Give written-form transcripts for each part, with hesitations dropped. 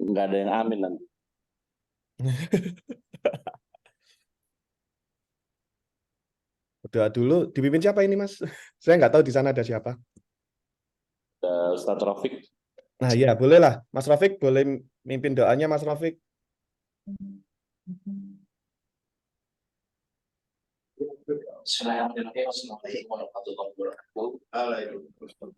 nggak ada yang amin nanti. Doa dulu, dipimpin siapa ini Mas? Saya nggak tahu di sana ada siapa. Ustadz Rafiq. Nah ya bolehlah, Mas Rafiq boleh mimpin doanya Mas Rafiq. Bismillahirrahmanirrahim. Assalamualaikum warahmatullahi wabarakatuh.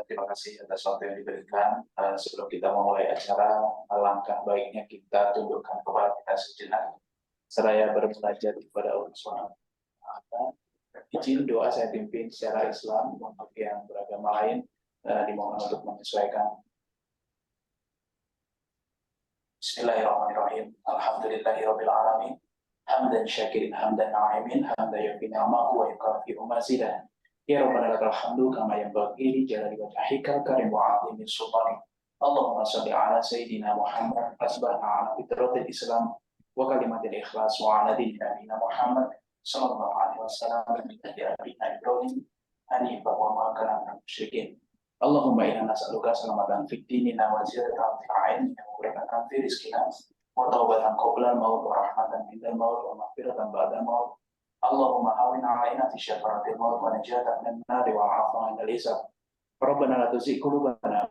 Terima kasih atas waktu yang diberikan. Sebelum kita memulai acara, alangkah baiknya kita tundukkan kepala kita sejenak, seraya bermunajat kepada Allah Subhanahu wa Ta'ala. Izin doa saya pimpin secara Islam, untuk yang beragama lain dimohon untuk menyesuaikan. Bismillahirrahmanirrahim. Alhamdulillahirabbil alamin. Hamdan syakirin hamdan na'imin hamdan yafi ni'amahu wa yukafi'u mazidah. Ya Rabbana lakal hamdu kama yanbaghi li jalali wajhika karim wa 'azimi sultanik. Allahumma shalli ala sayyidina Muhammad asbahna ala fitratil Islam wa kalimatil ikhlas wa ala dini nabiyina Muhammad sallallahu alaihi wasallam min abina Ibrahim hanifan wa ma kana minal musyrikin. Allahumma inna nas'aluka salamatan fid dinina wa ziyadatan fil 'ilmi wa barakatan fi rizqina wa tawbatan qabla al-maut wa rahmatan inda al-maut wa maghfiratan ba'da al-maut. Allahumma hawwin 'alaina fi syafaratil maut wa najatan minan nar wa 'afwan 'anil hisab. Rabbana la tuzigh qulubana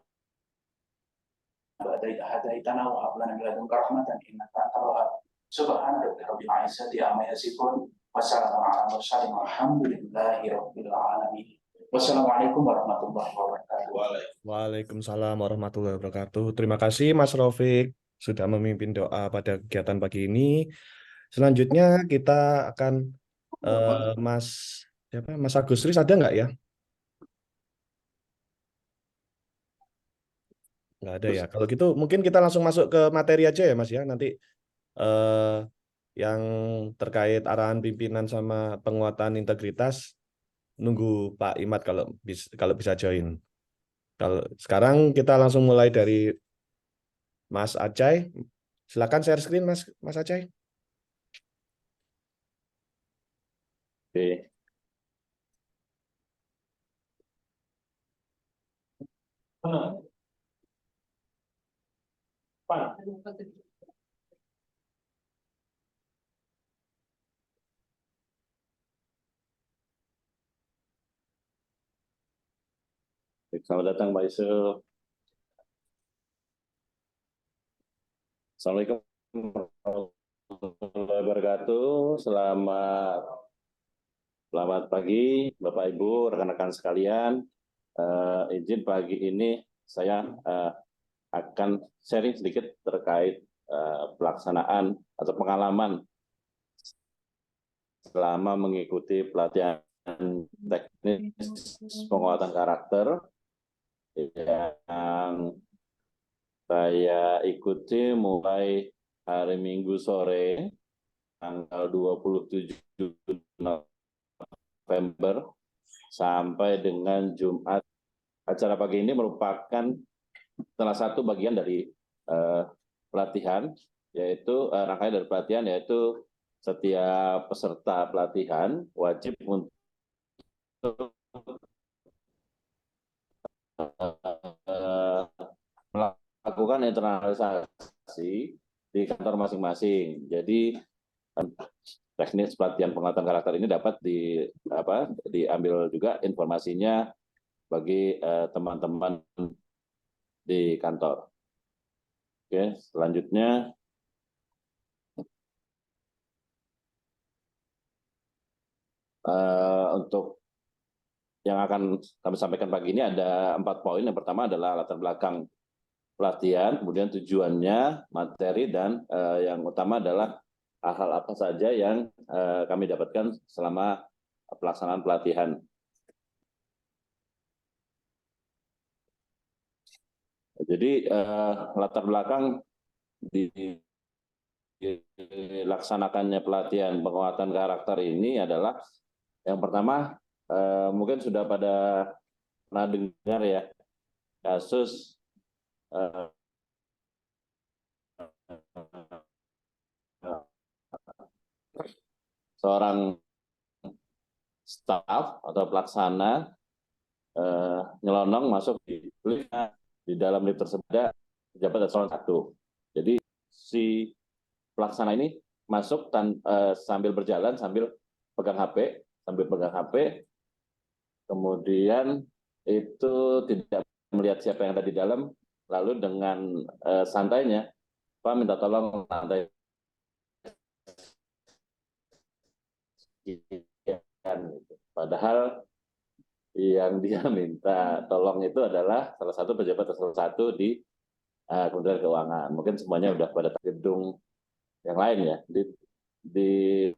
ba'da idh hadaytana wa hab lana min ladunka rahmatan innaka antal wahhab. Subhana rabbika rabbil 'izzati amma yasifun wa salamun 'alal mursalin walhamdulillahi rabbil alamin. Wassalamualaikum warahmatullahi wabarakatuh. Waalaikumsalam warahmatullahi wabarakatuh. Terima kasih Mas Rafiq sudah memimpin doa pada kegiatan pagi ini. Selanjutnya kita akan Mas siapa? Mas Agustus ada nggak ya? Nggak ada ya. Kalau gitu mungkin kita langsung masuk ke materi aja ya Mas ya. Nanti yang terkait arahan pimpinan sama penguatan integritas nunggu Pak Imad kalau bisa join. Kalau sekarang kita langsung mulai dari Mas Acai. Silakan share screen Mas Acai. Oke. Selamat datang Pak Yusuf. Assalamualaikum warahmatullahi wabarakatuh. Selamat pagi Bapak Ibu, rekan-rekan sekalian. Izin pagi ini saya akan sharing sedikit terkait pelaksanaan atau pengalaman selama mengikuti pelatihan teknis penguatan karakter yang saya ikuti mulai hari Minggu sore tanggal 27 November sampai dengan Jumat. Acara pagi ini merupakan salah satu bagian dari pelatihan, yaitu rangkaian dari pelatihan, yaitu setiap peserta pelatihan wajib untuk melakukan internalisasi di kantor masing-masing. Jadi teknis pelatihan penguatan karakter ini dapat diambil juga informasinya bagi teman-teman di kantor. Oke, selanjutnya untuk yang akan kami sampaikan pagi ini ada 4 poin. Yang pertama adalah latar belakang pelatihan, kemudian tujuannya, materi, dan yang utama adalah hal-hal apa saja yang kami dapatkan selama pelaksanaan pelatihan. Jadi latar belakang dilaksanakannya pelatihan penguatan karakter ini adalah yang pertama, mungkin sudah pada pernah dengar ya, kasus seorang staf atau pelaksana nyelonong masuk di di dalam lift tersebut ada pejabat eselon 1. Jadi si pelaksana ini masuk sambil berjalan, sambil pegang HP, kemudian itu tidak melihat siapa yang ada di dalam, lalu dengan santainya, Pak minta tolong lantai sekian. Padahal yang dia minta tolong itu adalah salah satu pejabat eselon 1 di Kementerian Keuangan. Mungkin semuanya udah pada gedung yang lain ya. Di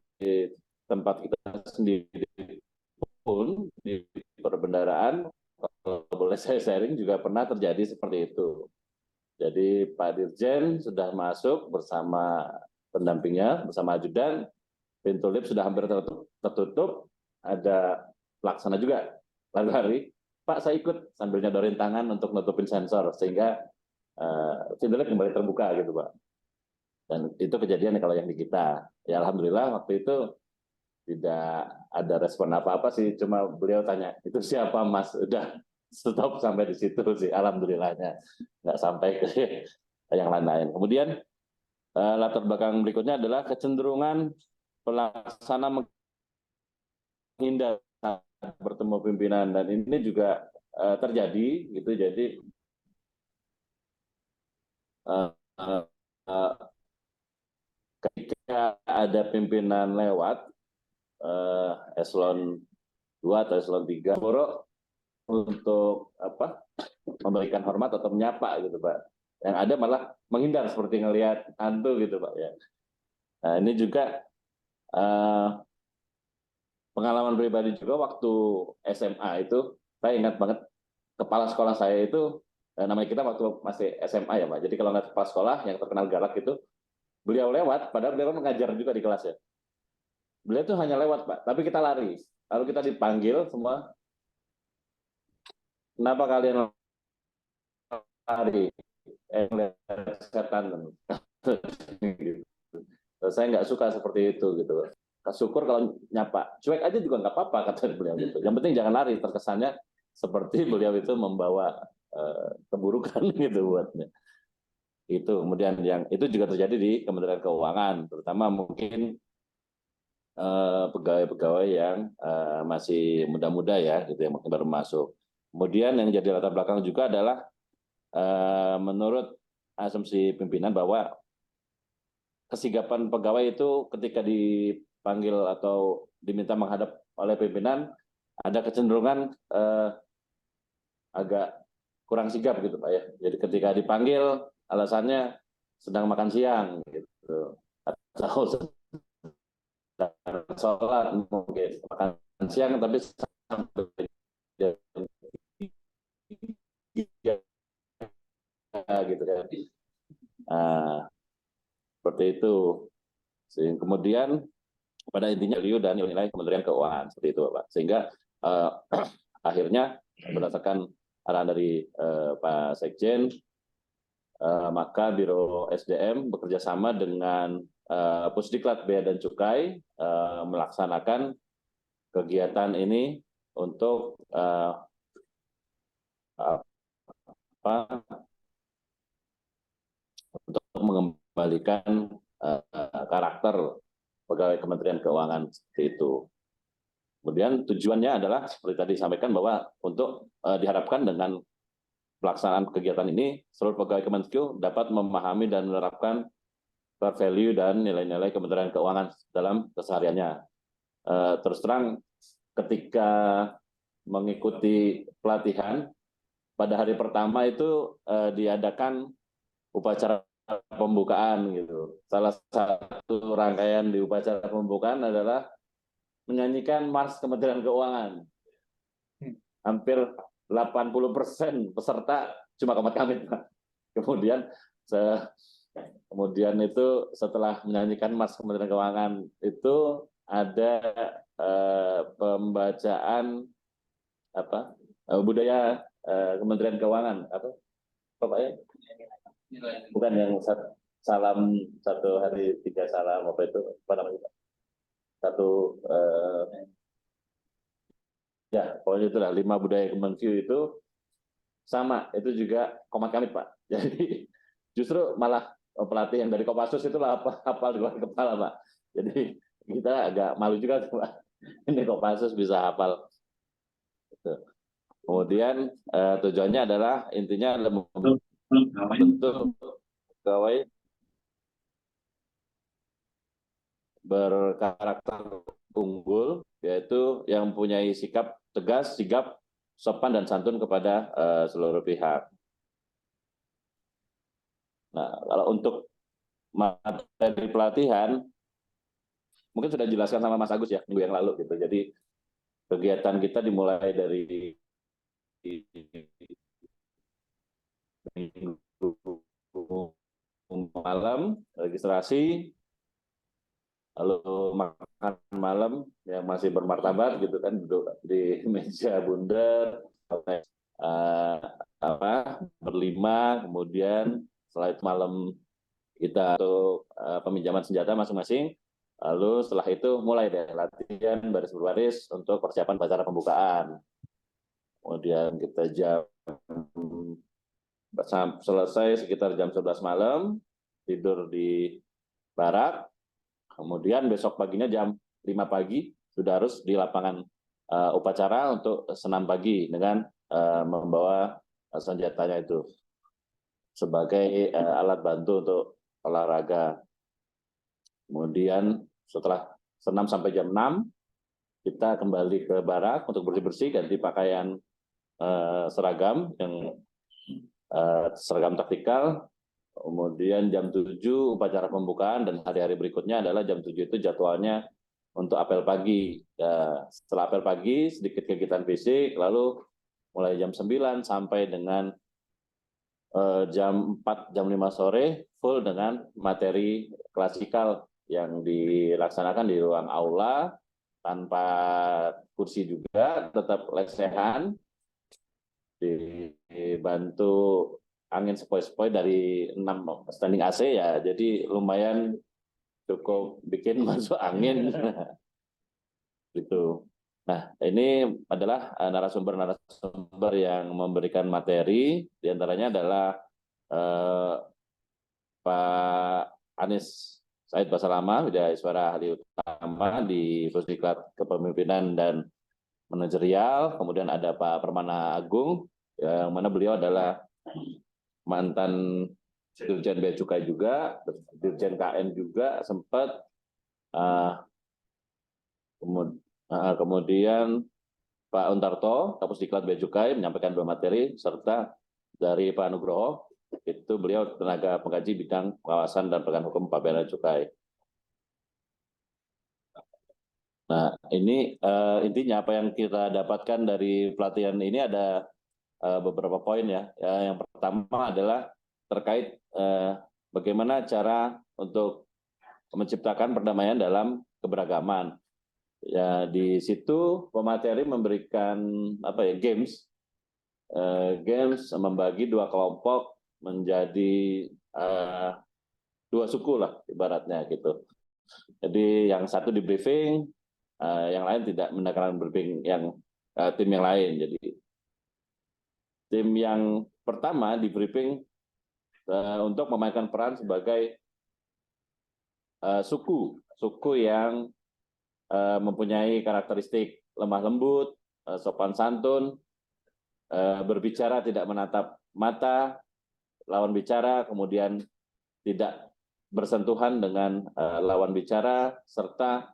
tempat kita sendiri pun di perbendaraan, kalau boleh saya sharing, juga pernah terjadi seperti itu. Jadi Pak Dirjen sudah masuk bersama pendampingnya, bersama ajudan, pintu lift sudah hampir tertutup, ada pelaksana juga lari-lari, Pak saya ikut, sambil nyodorin tangan untuk nutupin sensor, sehingga pintu lift kembali terbuka gitu Pak. Dan itu kejadian kalau yang di kita. Ya Alhamdulillah waktu itu tidak ada respon apa-apa sih, cuma beliau tanya, itu siapa Mas? Udah stop sampai di situ sih, alhamdulillahnya. Nggak sampai ke yang lain-lain. Kemudian latar belakang berikutnya adalah kecenderungan pelaksana menghindar saat bertemu pimpinan, dan ini juga terjadi gitu. Jadi ketika ada pimpinan lewat eselon 2 atau eselon 3 untuk memberikan hormat atau menyapa gitu Pak. Yang ada malah menghindar seperti ngelihat hantu gitu Pak ya. Nah, ini juga pengalaman pribadi juga waktu SMA itu, saya ingat banget kepala sekolah saya itu, namanya kita waktu masih SMA ya Pak. Jadi kalau nggak kepala sekolah yang terkenal galak itu, beliau lewat, padahal beliau mengajar juga di kelas ya. Beliau tuh hanya lewat Pak, tapi kita lari. Lalu kita dipanggil semua, kenapa kalian lari? Setan. Saya nggak suka seperti itu gitu. Syukur kalau nyapa, cuek aja juga nggak apa-apa kata beliau gitu. Yang penting jangan lari, terkesannya seperti beliau itu membawa keburukan gitu buatnya. Itu kemudian yang itu juga terjadi di Kementerian Keuangan, terutama mungkin pegawai-pegawai yang masih muda-muda ya, gitu yang mungkin baru masuk. Kemudian yang jadi latar belakang juga adalah menurut asumsi pimpinan bahwa kesigapan pegawai itu ketika dipanggil atau diminta menghadap oleh pimpinan ada kecenderungan agak kurang sigap gitu Pak ya. Jadi ketika dipanggil alasannya sedang makan siang gitu, atau sedang sholat mungkin makan siang tapi sampai jam 3 gitu kan. Seperti itu. Sehingga kemudian pada intinya value dan nilai Kementerian Keuangan seperti itu Pak. Sehingga akhirnya berdasarkan arahan dari Pak Sekjen, maka Biro SDM bekerjasama dengan Pusdiklat Bea dan Cukai melaksanakan kegiatan ini untuk untuk mengembalikan karakter pegawai Kementerian Keuangan seperti itu. Kemudian tujuannya adalah seperti tadi disampaikan bahwa untuk diharapkan dengan pelaksanaan kegiatan ini seluruh pegawai Kemenkeu dapat memahami dan menerapkan core value dan nilai-nilai Kementerian Keuangan dalam kesehariannya. Terus terang ketika mengikuti pelatihan pada hari pertama itu diadakan upacara pembukaan gitu. Salah satu rangkaian di upacara pembukaan adalah menyanyikan Mars Kementerian Keuangan. Hampir 80% peserta cuma Komat Kamit, Pak. Kemudian itu setelah menyanyikan Mars Kementerian Keuangan itu ada pembacaan budaya Kementerian Keuangan Pak ya? Bukan yang salam satu hari 3 salam apa itu apa namanya Pak? Satu ya pokoknya itulah 5 budaya Kemenkeu itu sama, itu juga komat kamit Pak. Jadi justru malah pelatih yang dari Kopassus itu hafal di luar kepala Pak. Jadi kita agak malu juga tuh Pak. Ini Kopassus bisa hafal. Kemudian tujuannya adalah intinya adalah membentuk pegawai berkarakter unggul, yaitu yang mempunyai sikap tegas, sigap, sopan dan santun kepada seluruh pihak. Nah, kalau untuk materi pelatihan, mungkin sudah dijelaskan sama Mas Agus ya minggu yang lalu gitu. Jadi kegiatan kita dimulai dari minggu malam registrasi, lalu makan malam yang masih bermartabat gitu kan, duduk di meja bundar berlima, kemudian setelah itu malam kita untuk peminjaman senjata masing-masing, lalu setelah itu mulai deh latihan baris berbaris untuk persiapan upacara pembukaan. Kemudian kita selesai sekitar jam 11 malam, tidur di barak. Kemudian besok paginya jam 5 pagi sudah harus di lapangan upacara untuk senam pagi dengan membawa senjatanya itu sebagai alat bantu untuk olahraga. Kemudian setelah senam sampai jam 6, kita kembali ke barak untuk bersih-bersih, ganti pakaian seragam yang seragam taktikal. Kemudian jam 7 upacara pembukaan, dan hari-hari berikutnya adalah jam 7 itu jadwalnya untuk apel pagi. Ya, setelah apel pagi sedikit kegiatan fisik, lalu mulai jam 9 sampai dengan jam 4, jam 5 sore full dengan materi klasikal yang dilaksanakan di ruang aula tanpa kursi juga, tetap lesehan, dibantu angin sepoi-sepoi dari 6 standing AC ya, jadi lumayan cukup bikin masuk angin gitu. Nah, ini adalah narasumber yang memberikan materi, diantaranya adalah Pak Anies Said Basalama, Widyaswara Ahli Utama di Pusdiklat Kepemimpinan dan Manajerial. Kemudian ada Pak Permana Agung, yang mana beliau adalah mantan Dirjen Bea Cukai juga, Dirjen KN juga sempat. Kemudian Pak Untarto, Kapusdiklat Bea Cukai, menyampaikan 2 materi, serta dari Pak Nugroho, itu beliau tenaga pengkaji bidang pengawasan dan penegakan hukum Bea Cukai. Nah, ini intinya apa yang kita dapatkan dari pelatihan ini ada beberapa poin ya. Yang pertama adalah terkait bagaimana cara untuk menciptakan perdamaian dalam keberagaman. Ya, di situ pemateri memberikan games membagi 2 kelompok menjadi 2 suku lah ibaratnya gitu. Jadi yang satu di briefing, yang lain tidak mendapatkan briefing yang tim yang lain. Jadi tim yang pertama di briefing untuk memainkan peran sebagai suku yang mempunyai karakteristik lemah lembut, sopan santun, berbicara tidak menatap mata lawan bicara, kemudian tidak bersentuhan dengan lawan bicara, serta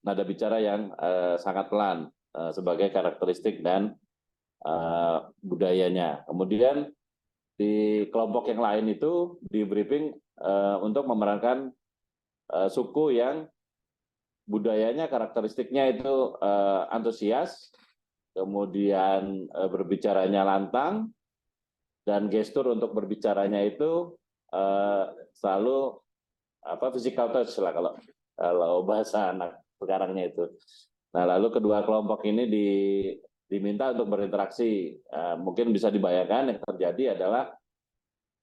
nada bicara yang sangat pelan sebagai karakteristik dan budayanya. Kemudian di kelompok yang lain itu di briefing untuk memerankan suku yang budayanya, karakteristiknya itu antusias, kemudian berbicaranya lantang, dan gestur untuk berbicaranya itu selalu physical touch lah kalau bahasa anak sekarangnya itu. Nah, lalu kedua kelompok ini diminta untuk berinteraksi. Mungkin bisa dibayangkan yang terjadi adalah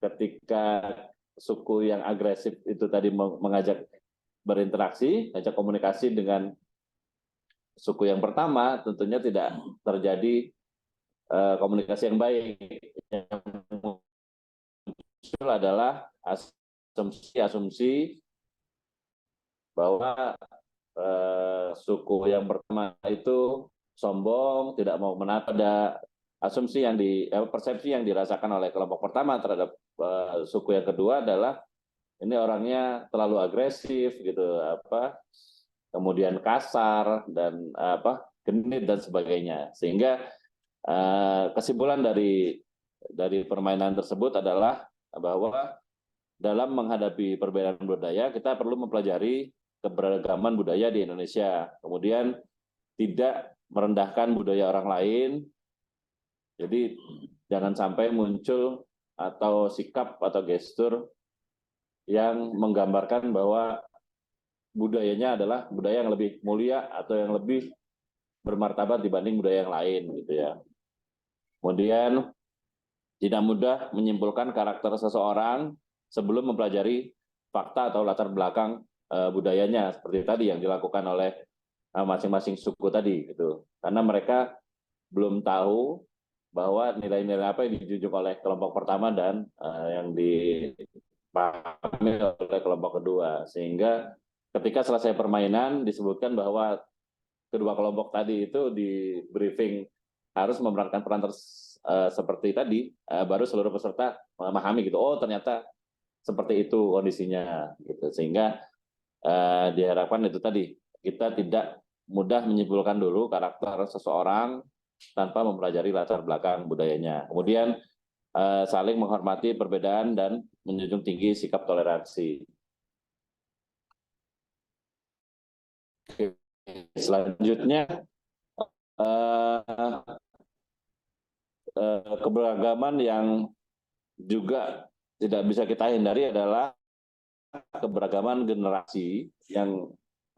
ketika suku yang agresif itu tadi mengajak berinteraksi, ngajak komunikasi dengan suku yang pertama, tentunya tidak terjadi komunikasi yang baik. Yang muncul adalah asumsi bahwa suku yang pertama itu sombong, tidak mau menata. Ada asumsi yang persepsi yang dirasakan oleh kelompok pertama terhadap suku yang kedua adalah ini orangnya terlalu agresif gitu, kemudian kasar dan genit dan sebagainya. Sehingga kesimpulan dari permainan tersebut adalah bahwa dalam menghadapi perbedaan budaya kita perlu mempelajari keberagaman budaya di Indonesia. Kemudian tidak merendahkan budaya orang lain. Jadi jangan sampai muncul atau sikap atau gestur yang menggambarkan bahwa budayanya adalah budaya yang lebih mulia atau yang lebih bermartabat dibanding budaya yang lain gitu ya. Kemudian tidak mudah menyimpulkan karakter seseorang sebelum mempelajari fakta atau latar belakang budayanya seperti tadi yang dilakukan oleh masing-masing suku tadi gitu. Karena mereka belum tahu bahwa nilai-nilai apa yang dijunjung oleh kelompok pertama dan yang dipahami oleh kelompok kedua. Sehingga ketika selesai permainan disebutkan bahwa kedua kelompok tadi itu di briefing harus memerankan peran seperti tadi, baru seluruh peserta memahami gitu. Oh ternyata seperti itu kondisinya gitu. Sehingga diharapkan itu tadi kita tidak mudah menyimpulkan dulu karakter seseorang tanpa mempelajari latar belakang budayanya. Kemudian saling menghormati perbedaan dan menjunjung tinggi sikap toleransi. Oke. Selanjutnya keberagaman yang juga tidak bisa kita hindari adalah keberagaman generasi yang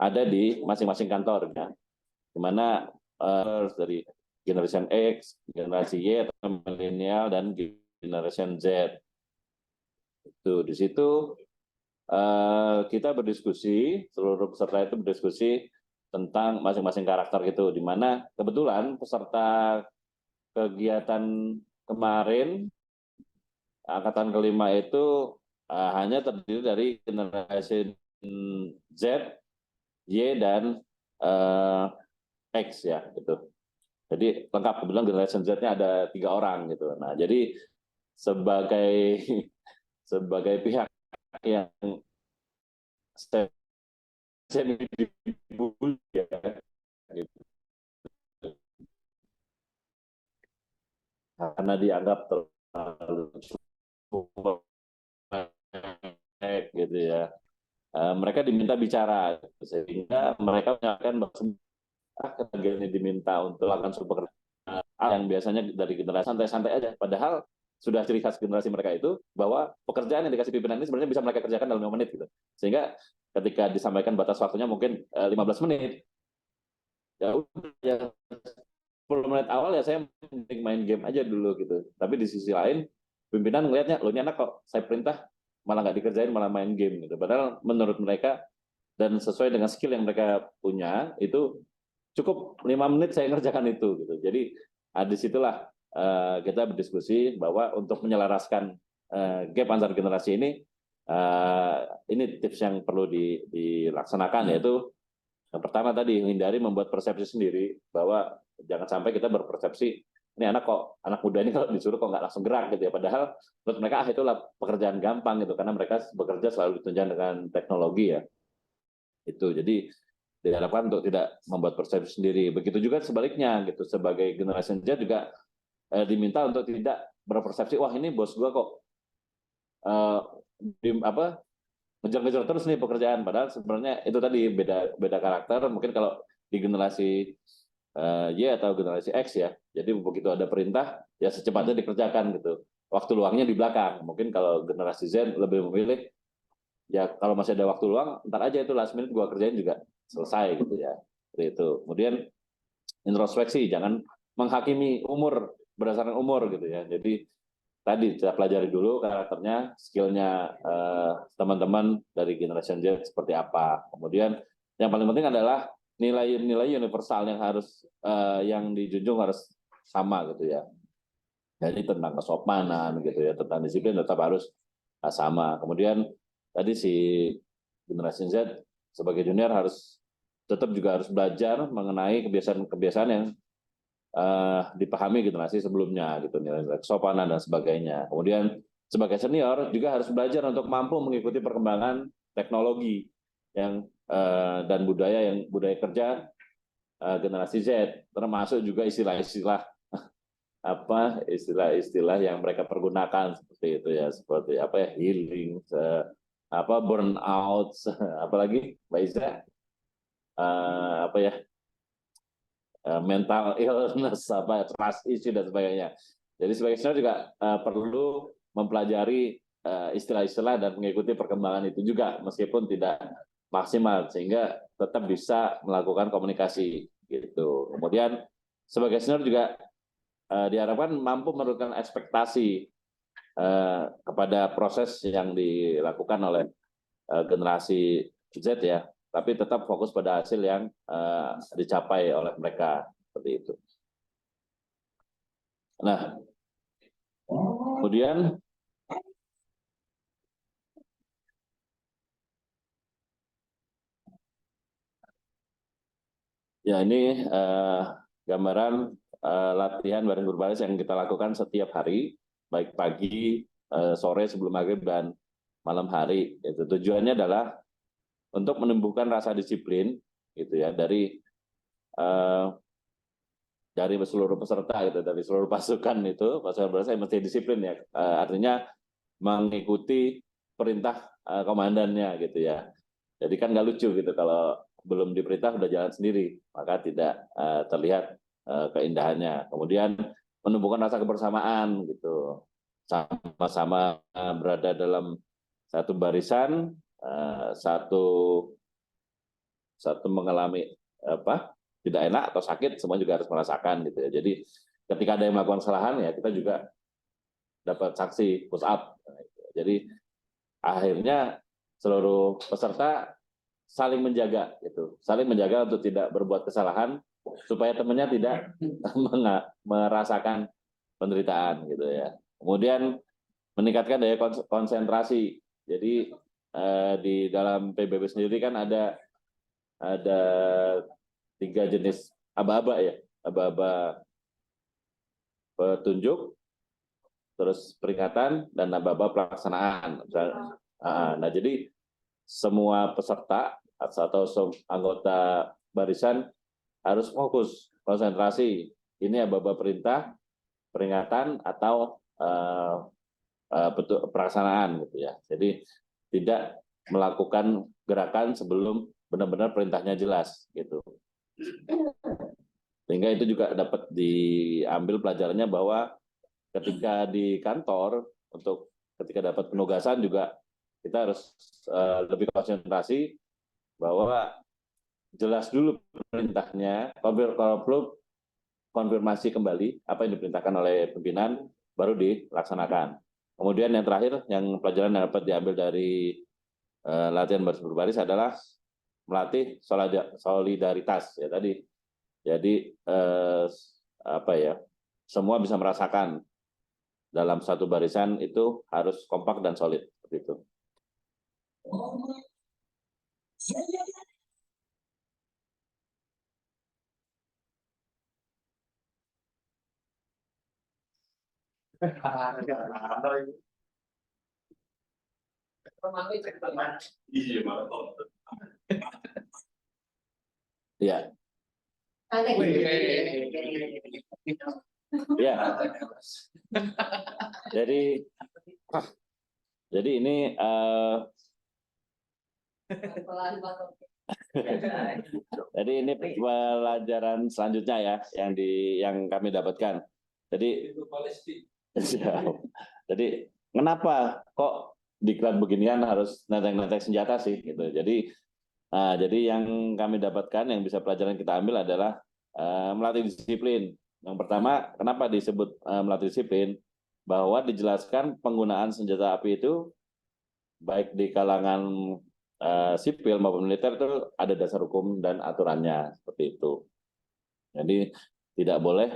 ada di masing-masing kantor, ya. Di mana dari generasi X, generasi Y, atau milenial dan generasi Z. Itu di situ kita berdiskusi, seluruh peserta itu berdiskusi tentang masing-masing karakter itu, di mana kebetulan peserta kegiatan kemarin angkatan kelima itu hanya terdiri dari generasi Z, Y dan X ya gitu. Jadi lengkap, kebetulan generasi Z-nya ada 3 orang gitu. Nah jadi sebagai pihak yang semi dibully ya, gitu. Karena dianggap terlalu gitu ya. Mereka diminta bicara, sehingga mereka menyatakan bahwa ketika ini diminta untuk melakukan sebuah pekerjaan yang biasanya dari generasi santai-santai aja, padahal sudah ciri khas generasi mereka itu bahwa pekerjaan yang dikasih pimpinan ini sebenarnya bisa mereka kerjakan dalam 5 menit gitu. Sehingga ketika disampaikan batas waktunya mungkin 15 menit, ya udah ya 10 menit awal ya saya mending main game aja dulu gitu. Tapi di sisi lain pimpinan ngelihatnya, lo ini anak kok saya perintah malah nggak dikerjain, malah main game gitu. Padahal menurut mereka dan sesuai dengan skill yang mereka punya itu cukup 5 menit saya ngerjakan itu gitu. Jadi disitulah kita berdiskusi bahwa untuk menyelaraskan gap antar generasi ini tips yang perlu dilaksanakan, yaitu yang pertama tadi hindari membuat persepsi sendiri, bahwa jangan sampai kita berpersepsi ini anak muda ini kalau disuruh kok nggak langsung gerak gitu ya, padahal menurut mereka itulah pekerjaan gampang gitu karena mereka bekerja selalu ditunjang dengan teknologi ya. Itu jadi diharapkan untuk tidak membuat persepsi sendiri. Begitu juga sebaliknya gitu, sebagai generasi Z juga diminta untuk tidak berpersepsi wah ini bos gua kok ngejar-ngejar terus nih pekerjaan, padahal sebenarnya itu tadi beda karakter. Mungkin kalau di generasi Y atau generasi X ya, jadi begitu ada perintah ya secepatnya dikerjakan gitu, waktu luangnya di belakang. Mungkin kalau generasi Z lebih memilih ya kalau masih ada waktu luang ntar aja itu last minute gua kerjain juga selesai gitu ya. Seperti itu. Kemudian introspeksi, jangan menghakimi umur berdasarkan umur gitu ya. Jadi tadi kita pelajari dulu karakternya, skillnya teman-teman dari generasi Z seperti apa. Kemudian yang paling penting adalah nilai-nilai universal yang harus yang dijunjung harus sama gitu ya. Jadi tentang kesopanan gitu ya, tentang disiplin tetap harus sama. Kemudian tadi si generasi Z sebagai junior tetap juga harus belajar mengenai kebiasaan-kebiasaan yang dipahami generasi sebelumnya gitu, nilai kesopanan dan sebagainya. Kemudian sebagai senior juga harus belajar untuk mampu mengikuti perkembangan teknologi yang dan budaya kerja generasi Z, termasuk juga istilah-istilah istilah-istilah yang mereka pergunakan seperti itu ya, seperti apa ya, healing, burnout, apalagi Mbak Iza, apa ya, mental illness, trust issue dan sebagainya. Jadi sebagai senior juga perlu mempelajari istilah-istilah dan mengikuti perkembangan itu juga meskipun tidak maksimal sehingga tetap bisa melakukan komunikasi gitu. Kemudian sebagai senior juga diharapkan mampu menurunkan ekspektasi kepada proses yang dilakukan oleh generasi Z ya, tapi tetap fokus pada hasil yang dicapai oleh mereka seperti itu. Nah, kemudian ya ini gambaran latihan baris berbaris yang kita lakukan setiap hari, baik pagi, sore sebelum maghrib dan malam hari. Itu tujuannya adalah untuk menumbuhkan rasa disiplin, gitu ya, dari seluruh peserta, gitu, dari seluruh pasukan itu, pasukan berasa mesti disiplin ya, artinya mengikuti perintah komandannya, gitu ya. Jadi kan nggak lucu gitu kalau belum diperintah udah jalan sendiri, maka tidak terlihat keindahannya. Kemudian menumbuhkan rasa kebersamaan gitu, sama-sama berada dalam satu barisan, satu mengalami tidak enak atau sakit, semua juga harus merasakan gitu ya. Jadi ketika ada yang melakukan kesalahan ya kita juga dapat saksi push up. Jadi akhirnya seluruh peserta saling menjaga gitu, saling menjaga untuk tidak berbuat kesalahan supaya temannya tidak merasakan penderitaan gitu ya. Kemudian meningkatkan daya konsentrasi. Jadi di dalam PBB sendiri kan ada 3 jenis aba-aba ya, aba-aba petunjuk, terus peringatan dan aba-aba pelaksanaan. Nah, jadi semua peserta atau anggota barisan harus fokus, konsentrasi. Ini aba-aba perintah, peringatan atau pelaksanaan gitu ya. Jadi tidak melakukan gerakan sebelum benar-benar perintahnya jelas gitu. Sehingga itu juga dapat diambil pelajarannya bahwa ketika di kantor ketika dapat penugasan juga kita harus lebih konsentrasi bahwa jelas dulu perintahnya, kalau perlu konfirmasi kembali apa yang diperintahkan oleh pimpinan baru dilaksanakan. Kemudian yang terakhir, yang pelajaran yang dapat diambil dari latihan baris berbaris adalah melatih solidaritas ya tadi. Jadi semua bisa merasakan dalam satu barisan itu harus kompak dan solid seperti itu. Ya. Ya. Jadi ini jadi ini pelajaran selanjutnya ya yang kami dapatkan. Jadi kenapa kok diklat beginian harus nenteng-nenteng senjata sih gitu. Jadi yang kami dapatkan yang bisa pelajaran kita ambil adalah melatih disiplin. Yang pertama, kenapa disebut melatih disiplin? Bahwa dijelaskan penggunaan senjata api itu baik di kalangan sipil maupun militer itu ada dasar hukum dan aturannya seperti itu. Jadi tidak boleh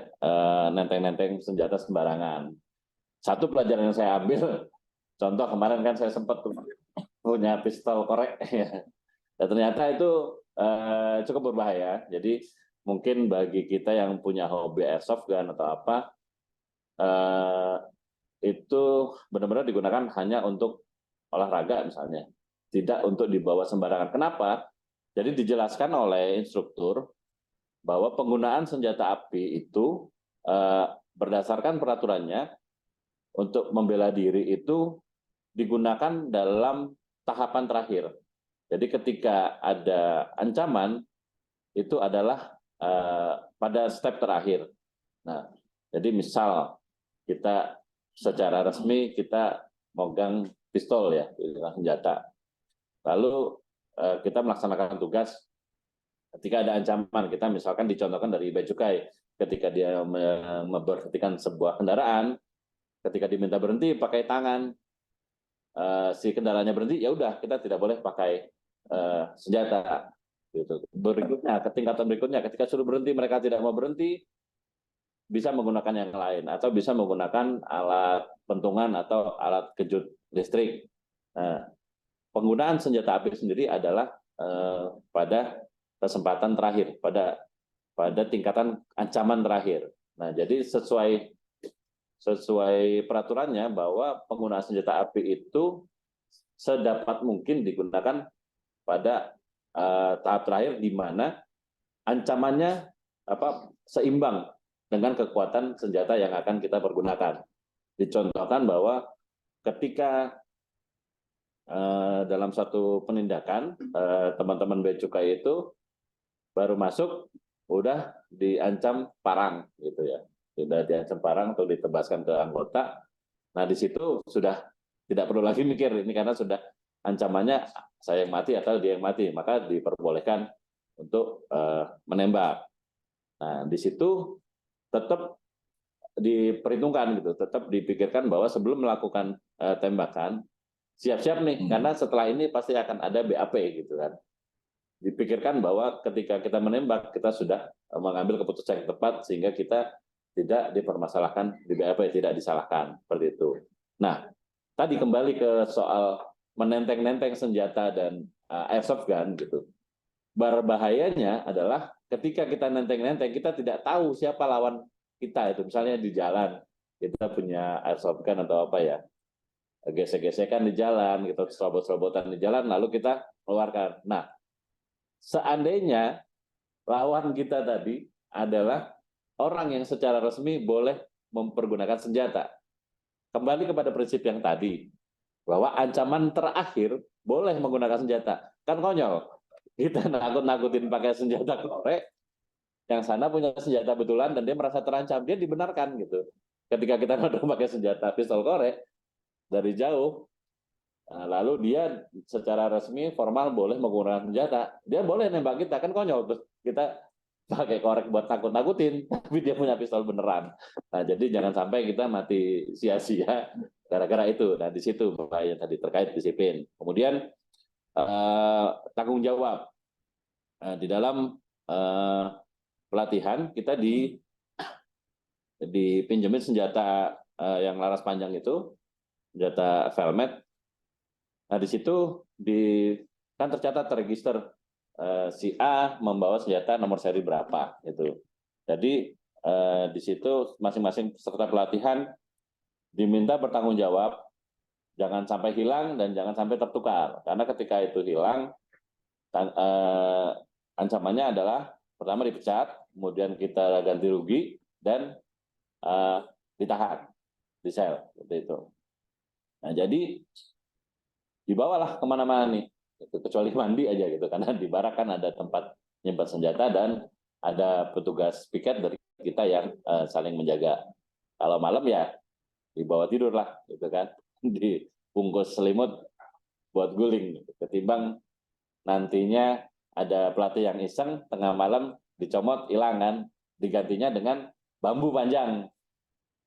nenteng-nenteng senjata sembarangan. Satu pelajaran yang saya ambil, contoh kemarin kan saya sempat punya pistol korek, dan ternyata itu cukup berbahaya. Jadi mungkin bagi kita yang punya hobi airsoft gun atau apa, itu benar-benar digunakan hanya untuk olahraga misalnya, tidak untuk dibawa sembarangan. Kenapa? Jadi dijelaskan oleh instruktur bahwa penggunaan senjata api itu berdasarkan peraturannya untuk membela diri itu digunakan dalam tahapan terakhir. Jadi ketika ada ancaman itu adalah pada step terakhir. Nah, jadi misal kita secara resmi kita megang pistol ya, senjata. Lalu kita melaksanakan tugas ketika ada ancaman. Kita misalkan dicontohkan dari Bea Cukai, ketika dia memberhentikan sebuah kendaraan, ketika diminta berhenti pakai tangan, si kendaraannya berhenti, ya udah kita tidak boleh pakai senjata. Gitu. Berikutnya, tingkatan berikutnya, ketika suruh berhenti mereka tidak mau berhenti, bisa menggunakan yang lain atau bisa menggunakan alat pentungan atau alat kejut listrik. Nah, penggunaan senjata api sendiri adalah pada kesempatan terakhir, pada tingkatan ancaman terakhir. Nah, jadi sesuai peraturannya bahwa penggunaan senjata api itu sedapat mungkin digunakan pada tahap terakhir di mana ancamannya seimbang dengan kekuatan senjata yang akan kita pergunakan. Dicontohkan bahwa ketika dalam satu penindakan teman-teman Bea Cukai itu baru masuk udah diancam parang gitu ya, sudah diancam parang atau ditebaskan ke anggota. Nah di situ sudah tidak perlu lagi mikir ini karena sudah ancamannya saya yang mati atau dia yang mati, maka diperbolehkan untuk menembak. Nah di situ tetap diperhitungkan gitu, tetap dipikirkan bahwa sebelum melakukan tembakan siap-siap nih, karena setelah ini pasti akan ada BAP gitu kan. Dipikirkan bahwa ketika kita menembak kita sudah mengambil keputusan yang tepat sehingga kita tidak dipermasalahkan di BAP, tidak disalahkan seperti itu. Nah, tadi kembali ke soal menenteng-nenteng senjata dan airsoft gun gitu. Berbahayanya adalah ketika kita nenteng-nenteng kita tidak tahu siapa lawan kita itu. Misalnya di jalan kita punya airsoft gun atau apa ya, gesek-gesekan di jalan gitu, serobot-serobotan di jalan lalu kita keluarkan. Nah, seandainya lawan kita tadi adalah orang yang secara resmi boleh mempergunakan senjata, kembali kepada prinsip yang tadi bahwa ancaman terakhir boleh menggunakan senjata. Kan konyol kita nakut-nakutin pakai senjata korek, yang sana punya senjata betulan dan dia merasa terancam, dia dibenarkan gitu. Ketika kita nodong pakai senjata pistol korek dari jauh, nah, lalu dia secara resmi formal boleh menggunakan senjata, dia boleh nembak kita, kan konyol terus kita pakai korek buat nakut-nakutin, tapi dia punya pistol beneran. Nah, jadi jangan sampai kita mati sia-sia gara-gara itu. Nah, di situ bahaya tadi terkait disiplin. Kemudian tanggung jawab. Di dalam pelatihan kita dipinjemin senjata yang laras panjang itu, senjata velmet. Nah, di situ kan tercatat terregister si A membawa senjata nomor seri berapa itu. Jadi di situ masing-masing peserta pelatihan diminta bertanggung jawab, jangan sampai hilang dan jangan sampai tertukar. Karena ketika itu hilang, ancamannya adalah pertama dipecat, kemudian kita ganti rugi dan ditahan di sel seperti itu. Nah, jadi dibawalah kemana-mana nih, kecuali mandi aja gitu, karena di barak kan ada tempat nyimpan senjata dan ada petugas piket dari kita yang saling menjaga. Kalau malam ya dibawa tidur lah gitu kan, dibungkus selimut buat guling gitu. Ketimbang nantinya ada pelatih yang iseng tengah malam dicomot hilang kan, digantinya dengan bambu panjang.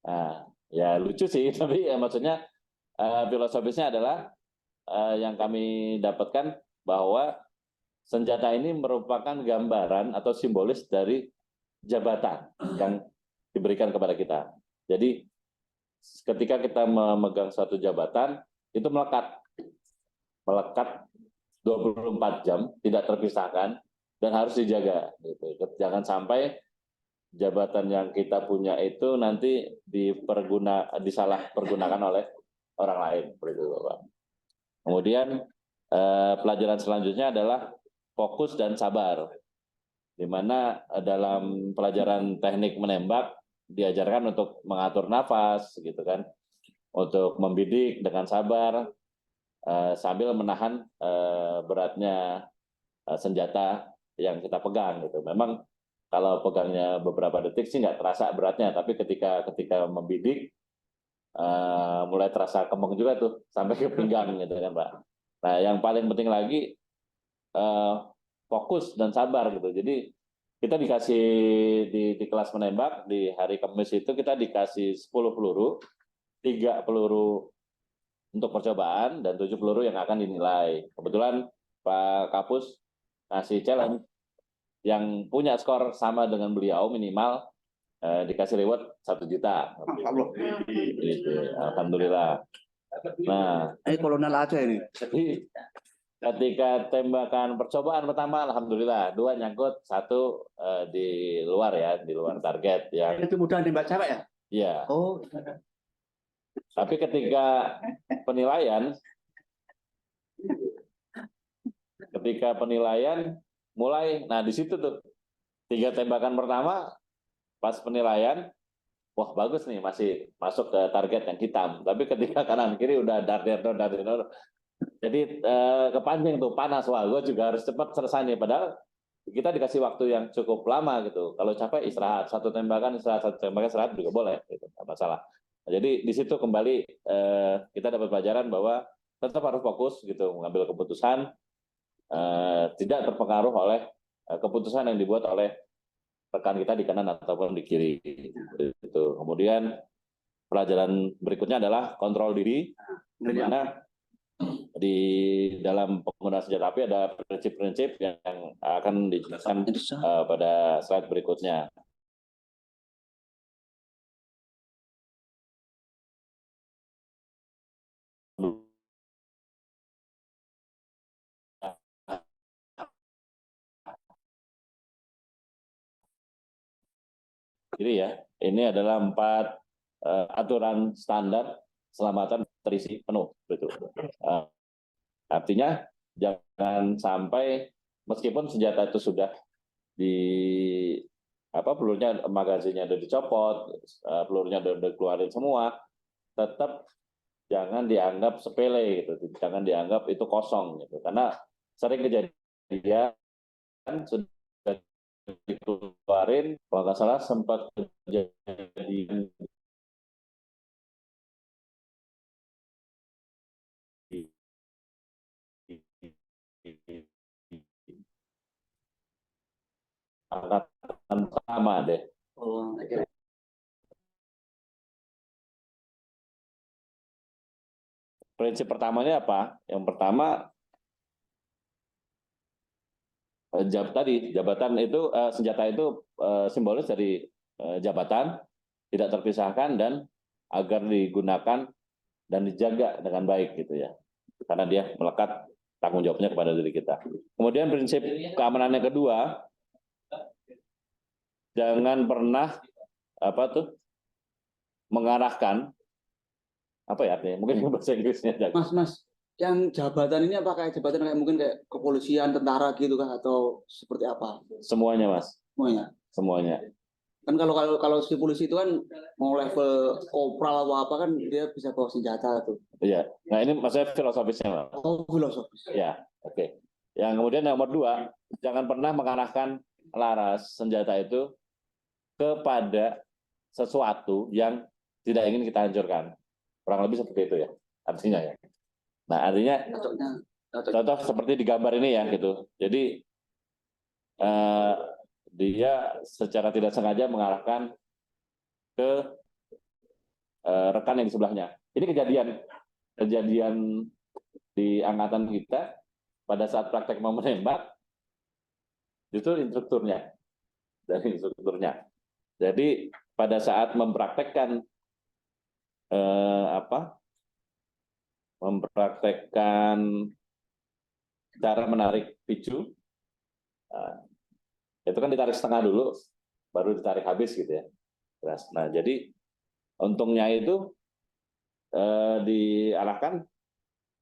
Nah, ya lucu sih, tapi ya maksudnya filosofisnya adalah yang kami dapatkan bahwa senjata ini merupakan gambaran atau simbolis dari jabatan yang diberikan kepada kita. Jadi ketika kita memegang suatu jabatan itu melekat 24 jam, tidak terpisahkan dan harus dijaga. Gitu. Jangan sampai jabatan yang kita punya itu nanti disalahpergunakan oleh orang lain. Kemudian pelajaran selanjutnya adalah fokus dan sabar, di mana dalam pelajaran teknik menembak diajarkan untuk mengatur nafas, gitu kan, untuk membidik dengan sabar sambil menahan beratnya senjata yang kita pegang, gitu. Memang kalau pegangnya beberapa detik sih nggak terasa beratnya, tapi ketika membidik mulai terasa kembang juga tuh sampai ke pinggang, gitu kan, Pak. Nah, yang paling penting lagi fokus dan sabar, gitu. Jadi kita dikasih di kelas menembak di hari Kamis itu kita dikasih 10 peluru, 3 peluru untuk percobaan dan 7 peluru yang akan dinilai. Kebetulan Pak Kapus ngasih challenge yang punya skor sama dengan beliau minimal dikasih reward 1 juta. Gitu. Alhamdulillah. Nah, ini kolonel aja ini. Jadi ketika tembakan percobaan pertama, alhamdulillah 2 nyangkut, 1 di luar ya, di luar target ya. Itu mudah nembak cewek ya? Iya. Oh. Tapi ketika penilaian mulai, nah di situ tuh 3 tembakan pertama pas penilaian, wah bagus nih, masih masuk ke target yang hitam. Tapi ketika kanan kiri udah dar. Jadi kepancing tuh, panas. Wah, gue juga harus cepat selesai nih. Padahal kita dikasih waktu yang cukup lama gitu. Kalau capek istirahat, 1 tembakan istirahat, 1 tembakan istirahat juga boleh, gitu, nggak masalah. Nah, jadi di situ kembali kita dapat pelajaran bahwa tetap harus fokus gitu, mengambil keputusan, tidak terpengaruh oleh keputusan yang dibuat oleh rekan kita di kanan ataupun di kiri. Gitu. Kemudian pelajaran berikutnya adalah kontrol diri, di mana di dalam penggunaan senjata api ada prinsip-prinsip yang akan dijelaskan pada slide berikutnya. Jadi ya, ini adalah 4 aturan standar keselamatan terisi penuh. Betul. Artinya jangan sampai meskipun senjata itu sudah pelurunya, magazinnya udah dicopot, pelurunya udah dikeluarin semua, tetap jangan dianggap sepele gitu, jangan dianggap itu kosong gitu, karena sering kejadian sudah dikeluarin, kalau nggak salah sempat kejadian angkatan pertama deh. Prinsip pertamanya apa? Yang pertama jabatan itu, senjata itu simbolis dari jabatan, tidak terpisahkan dan agar digunakan dan dijaga dengan baik gitu ya, karena dia melekat tanggung jawabnya kepada diri kita. Kemudian prinsip keamanan yang kedua, jangan pernah mengarahkan, apa ya artinya, mungkin bahasa Inggrisnya. Mas, yang jabatan ini apakah jabatan kayak mungkin kayak kepolisian, tentara gitu kan, atau seperti apa? Semuanya, Mas. Semuanya. Kan kalau si polisi itu kan mau level kopral atau apa kan dia bisa bawa senjata tuh. Iya. Nah, ini maksudnya filosofisnya, Mas. Oh, filosofis. Ya, oke. Yang kemudian nomor 2, jangan pernah mengarahkan laras senjata itu kepada sesuatu yang tidak ingin kita hancurkan. Kurang lebih seperti itu ya, artinya ya. Nah, artinya contoh seperti di gambar ini ya gitu. Jadi dia secara tidak sengaja mengarahkan ke rekan yang di sebelahnya. Ini kejadian di angkatan kita pada saat praktek mau menembak, justru instrukturnya dari instrukturnya. Jadi pada saat mempraktekkan cara menarik picu, itu kan ditarik setengah dulu, baru ditarik habis gitu ya. Nah, jadi untungnya itu diarahkan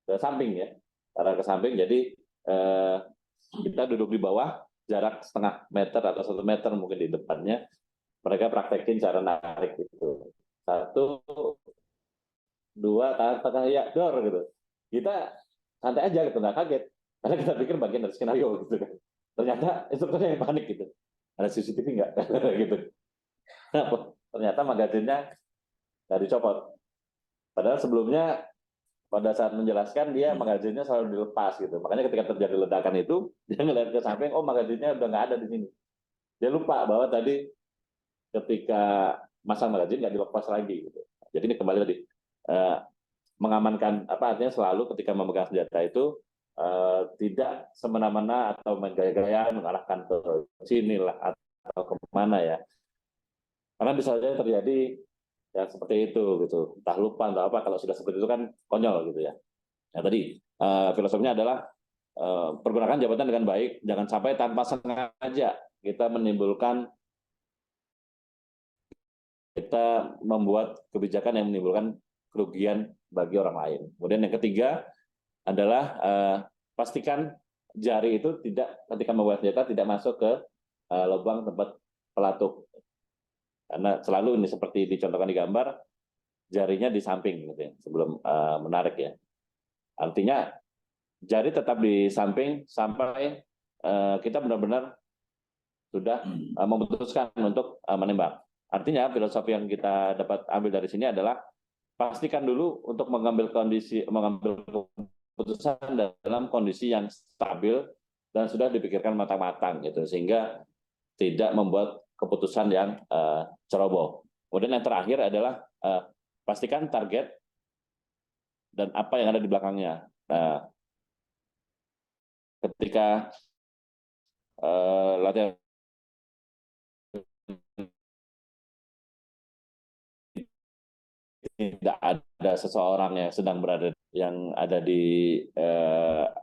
ke samping ya, arah ke samping. Jadi kita duduk di bawah, jarak setengah meter atau 1 meter mungkin di depannya. Mereka praktekin cara narik itu. 1, 2, tahan ya, dor gitu. Kita santai aja gitu, nggak kaget. Karena kita pikir bagian dari skenario gitu kan. Ternyata instrukturnya yang panik gitu. Ada CCTV nggak? gitu. Ternyata magazinnya nggak dicopot. Padahal sebelumnya pada saat menjelaskan dia magazinnya selalu dilepas gitu. Makanya ketika terjadi ledakan itu dia ngeliat ke samping, oh magazinnya udah nggak ada di sini. Dia lupa bahwa tadi ketika masang magazin nggak dilepas lagi gitu. Jadi ini kembali tadi mengamankan artinya selalu ketika memegang senjata itu tidak semena-mena atau menggaya-gaya mengarahkan ke sini lah atau kemana ya. Karena bisa saja terjadi yang seperti itu gitu. Entah lupa entah apa, kalau sudah seperti itu kan konyol gitu ya. Nah, tadi filosofinya adalah pergunakan jabatan dengan baik, jangan sampai tanpa sengaja kita membuat kebijakan yang menimbulkan kerugian bagi orang lain. Kemudian yang ketiga adalah pastikan jari itu tidak, ketika membawa senjata, tidak masuk ke lubang tempat pelatuk. Karena selalu ini seperti dicontohkan di gambar, jarinya di samping gitu ya, sebelum menarik ya. Artinya jari tetap di samping sampai kita benar-benar sudah memutuskan untuk menembak. Artinya filosofi yang kita dapat ambil dari sini adalah pastikan dulu untuk mengambil keputusan dalam kondisi yang stabil dan sudah dipikirkan matang-matang gitu, sehingga tidak membuat keputusan yang ceroboh. Kemudian yang terakhir adalah pastikan target dan apa yang ada di belakangnya. Ketika latihan tidak ada seseorang yang sedang berada yang ada di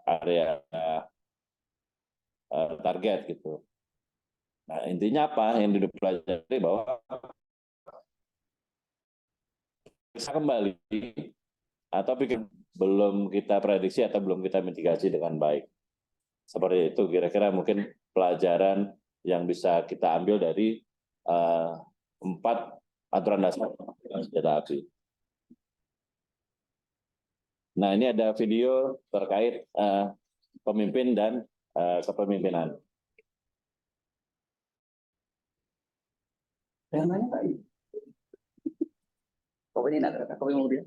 area target gitu. Nah, intinya apa yang dipelajari bahwa bisa kembali atau pikir belum kita prediksi atau belum kita mitigasi dengan baik. Seperti itu kira-kira mungkin pelajaran yang bisa kita ambil dari 4 aturan dasar senjata api. Nah, ini ada video terkait pemimpin dan kepemimpinan. Yang nanya Pak, kau ini nak kau mau dia?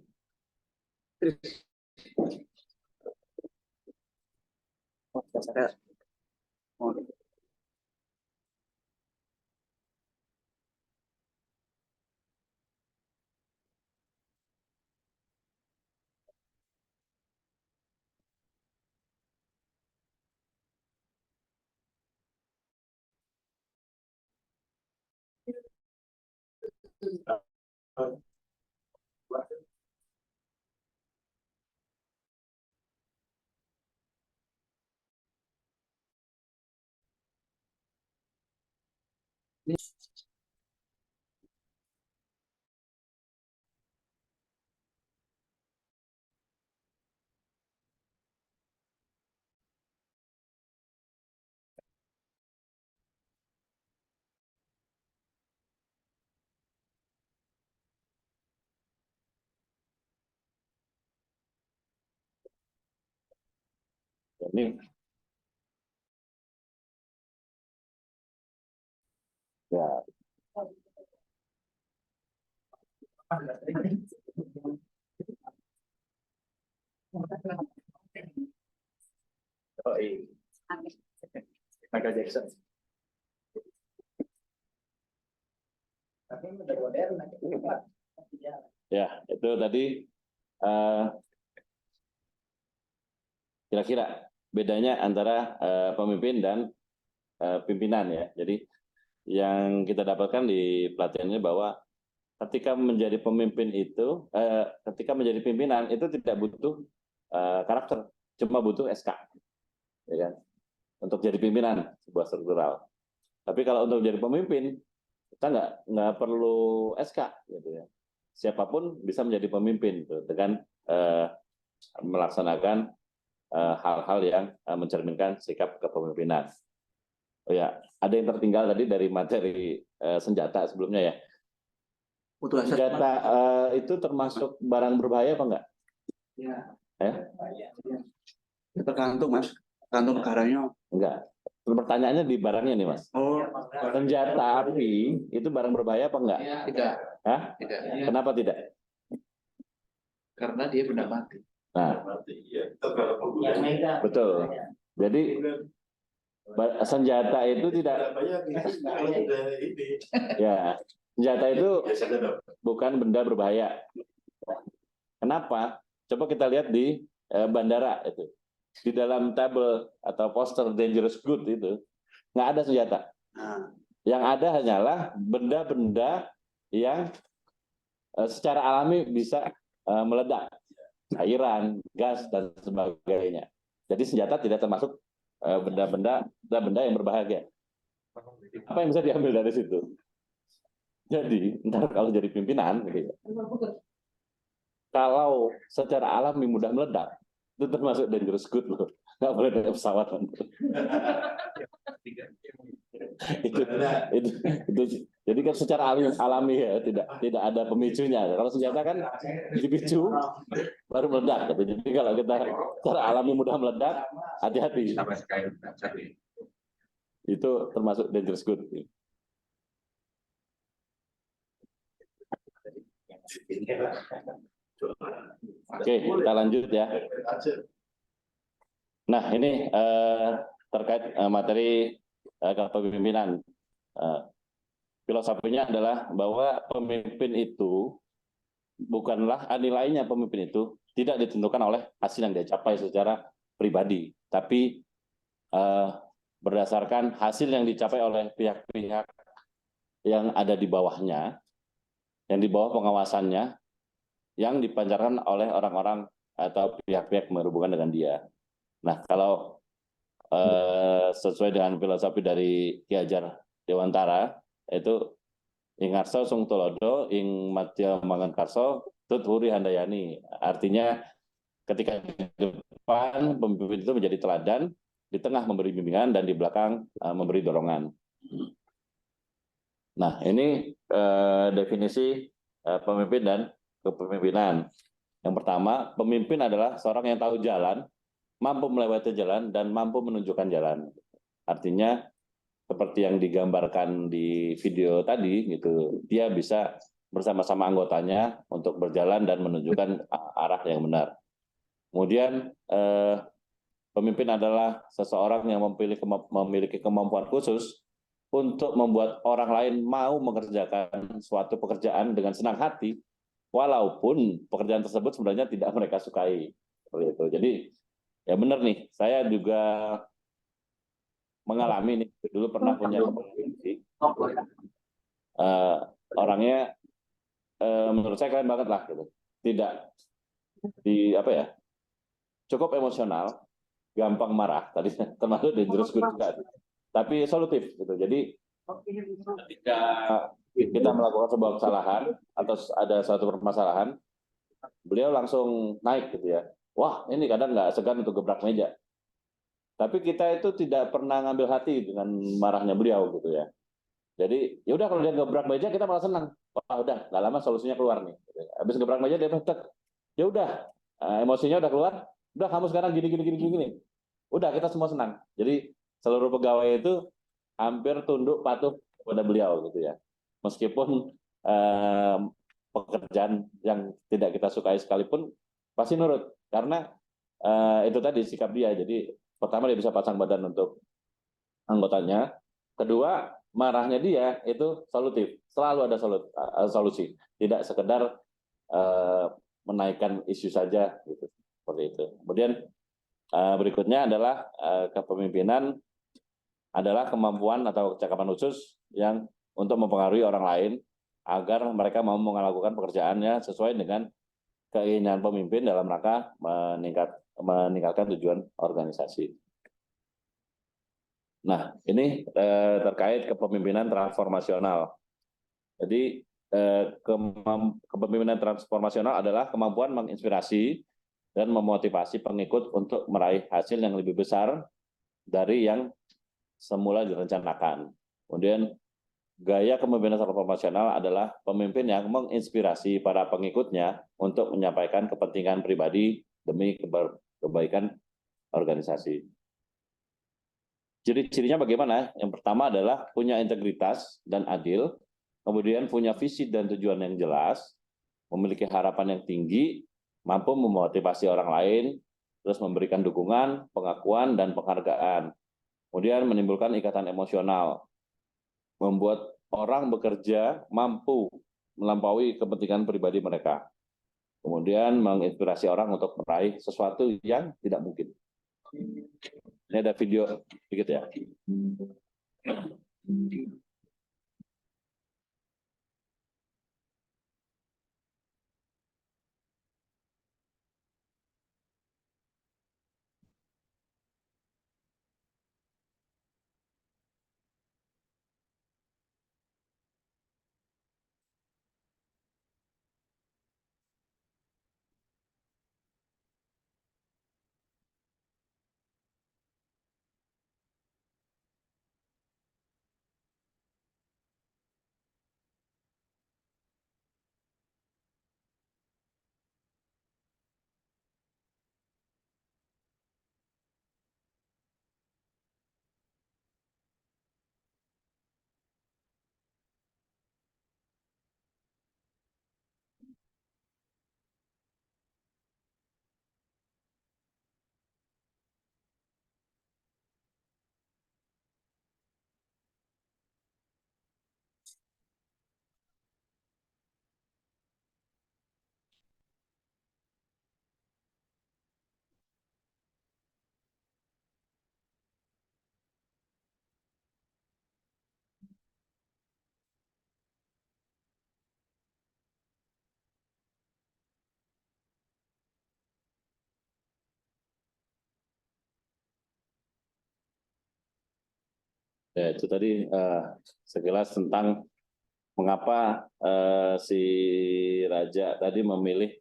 Ini ya. Oh iya. Michael Jackson. Ya, itu tadi kira-kira bedanya antara pemimpin dan pimpinan ya. Jadi yang kita dapatkan di pelatihan ini bahwa ketika menjadi pemimpin itu, ketika menjadi pimpinan itu tidak butuh karakter, cuma butuh SK, ya kan? Untuk jadi pimpinan sebuah struktural. Tapi kalau untuk jadi pemimpin kita nggak perlu SK, gitu ya. Siapapun bisa menjadi pemimpin gitu, dengan melaksanakan hal-hal yang mencerminkan sikap kepemimpinan. Oh ya, ada yang tertinggal tadi dari materi senjata sebelumnya ya. Senjata itu termasuk barang berbahaya apa enggak? Ya. Ya? Tergantung Mas, tergantung negaranya. Enggak. Pertanyaannya di barangnya nih Mas. Oh, Senjata api itu barang berbahaya apa enggak? Tidak. Hah? Tidak. Kenapa tidak? Karena dia benda mati. Nah, betul. Jadi senjata itu tidak, ya, senjata itu bukan benda berbahaya. Kenapa? Coba kita lihat di bandara itu, di dalam tabel atau poster dangerous good itu nggak ada senjata. Yang ada hanyalah benda-benda yang secara alami bisa meledak, cairan, gas dan sebagainya. Jadi senjata tidak termasuk benda-benda yang berbahaya. Apa yang bisa diambil dari situ? Jadi ntar kalau jadi pimpinan, gitu ya, kalau secara alami mudah meledak, itu termasuk dangerous good loh. Nggak boleh dari pesawat. itu jadi kan secara alami ya tidak ada pemicunya. Kalau senjata kan dipicu baru meledak. Jadi kalau kita secara alami mudah meledak, hati-hati. Itu termasuk dangerous good. Oke, kita lanjut ya. Nah, ini terkait materi kepemimpinan. Filosofinya adalah bahwa pemimpin itu bukanlah nilainya, pemimpin itu tidak ditentukan oleh hasil yang dia capai secara pribadi, tapi berdasarkan hasil yang dicapai oleh pihak-pihak yang ada di bawahnya, yang di bawah pengawasannya, yang dipancarkan oleh orang-orang atau pihak-pihak yang berhubungan dengan dia. Nah, kalau sesuai dengan filosofi dari Ki Hajar Dewantara, itu ing ngarsa sung tulodo, ing matya mangan karso, tut huri handayani. Artinya ketika di depan pemimpin itu menjadi teladan, di tengah memberi bimbingan, dan di belakang memberi dorongan. Nah, ini definisi pemimpin dan kepemimpinan. Yang pertama, pemimpin adalah seorang yang tahu jalan, mampu melewati jalan, dan mampu menunjukkan jalan. Artinya seperti yang digambarkan di video tadi, gitu, dia bisa bersama-sama anggotanya untuk berjalan dan menunjukkan arah yang benar. Kemudian pemimpin adalah seseorang yang memiliki kemampuan khusus untuk membuat orang lain mau mengerjakan suatu pekerjaan dengan senang hati, walaupun pekerjaan tersebut sebenarnya tidak mereka sukai. Seperti itu. Jadi ya benar nih, saya juga mengalami nih, dulu pernah punya pemimpin, orangnya menurut saya keren banget lah, gitu. Tidak cukup emosional, gampang marah, tadi termasuk dangerous good juga, tapi solutif gitu. Jadi ketika kita melakukan sebuah kesalahan atau ada suatu permasalahan, beliau langsung naik gitu ya. Wah, ini kadang nggak segan untuk gebrak meja. Tapi kita itu tidak pernah ngambil hati dengan marahnya beliau gitu ya. Jadi ya udah, kalau dia gebrak meja kita malah senang. Wah, udah nggak lama solusinya keluar nih. Habis gebrak meja dia tek. Ya udah, emosinya udah keluar. Udah, kamu sekarang gini. Udah, kita semua senang. Jadi seluruh pegawai itu hampir tunduk patuh kepada beliau gitu ya. Meskipun pekerjaan yang tidak kita sukai sekalipun pasti nurut, karena itu tadi sikap dia. Jadi pertama, dia bisa pasang badan untuk anggotanya. Kedua, marahnya dia itu solutif, selalu ada solusi, tidak sekedar menaikkan isu saja gitu, seperti itu. Kemudian berikutnya adalah kepemimpinan adalah kemampuan atau kecakapan khusus yang untuk mempengaruhi orang lain agar mereka mau melakukan pekerjaannya sesuai dengan keinginan pemimpin dalam rangka meningkatkan tujuan organisasi. Nah, ini terkait kepemimpinan transformasional. Jadi kepemimpinan transformasional adalah kemampuan menginspirasi dan memotivasi pengikut untuk meraih hasil yang lebih besar dari yang semula direncanakan. Kemudian gaya kepemimpinan transformasional adalah pemimpin yang menginspirasi para pengikutnya untuk menyampaikan kepentingan pribadi demi kebaikan organisasi. Ciri-cirinya bagaimana? Yang pertama adalah punya integritas dan adil, kemudian punya visi dan tujuan yang jelas, memiliki harapan yang tinggi, mampu memotivasi orang lain, terus memberikan dukungan, pengakuan, dan penghargaan. Kemudian menimbulkan ikatan emosional, membuat orang bekerja mampu melampaui kepentingan pribadi mereka. Kemudian menginspirasi orang untuk meraih sesuatu yang tidak mungkin. Ini ada video sedikit ya. Ya, itu tadi sekilas tentang mengapa si raja tadi memilih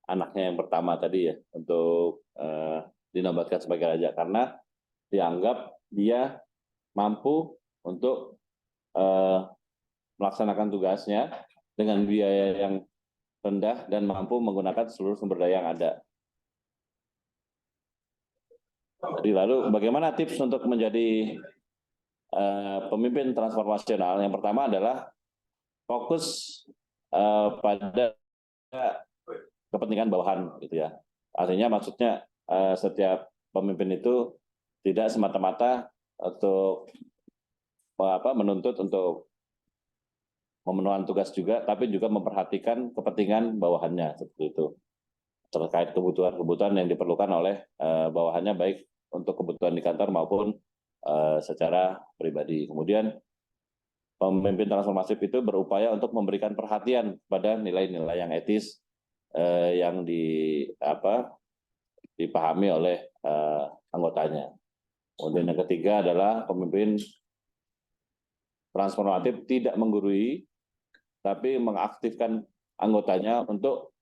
anaknya yang pertama tadi ya untuk dinobatkan sebagai raja, karena dianggap dia mampu untuk melaksanakan tugasnya dengan biaya yang rendah dan mampu menggunakan seluruh sumber daya yang ada. Jadi lalu bagaimana tips untuk menjadi pemimpin transformasional? Yang pertama adalah fokus pada kepentingan bawahan, gitu ya. Artinya maksudnya setiap pemimpin itu tidak semata-mata untuk menuntut untuk memenuhi tugas juga, tapi juga memperhatikan kepentingan bawahannya seperti itu, terkait kebutuhan-kebutuhan yang diperlukan oleh bawahannya, baik untuk kebutuhan di kantor maupun secara pribadi. Kemudian pemimpin transformatif itu berupaya untuk memberikan perhatian pada nilai-nilai yang etis yang dipahami oleh anggotanya. Kemudian yang ketiga adalah pemimpin transformatif tidak menggurui, tapi mengaktifkan anggotanya untuk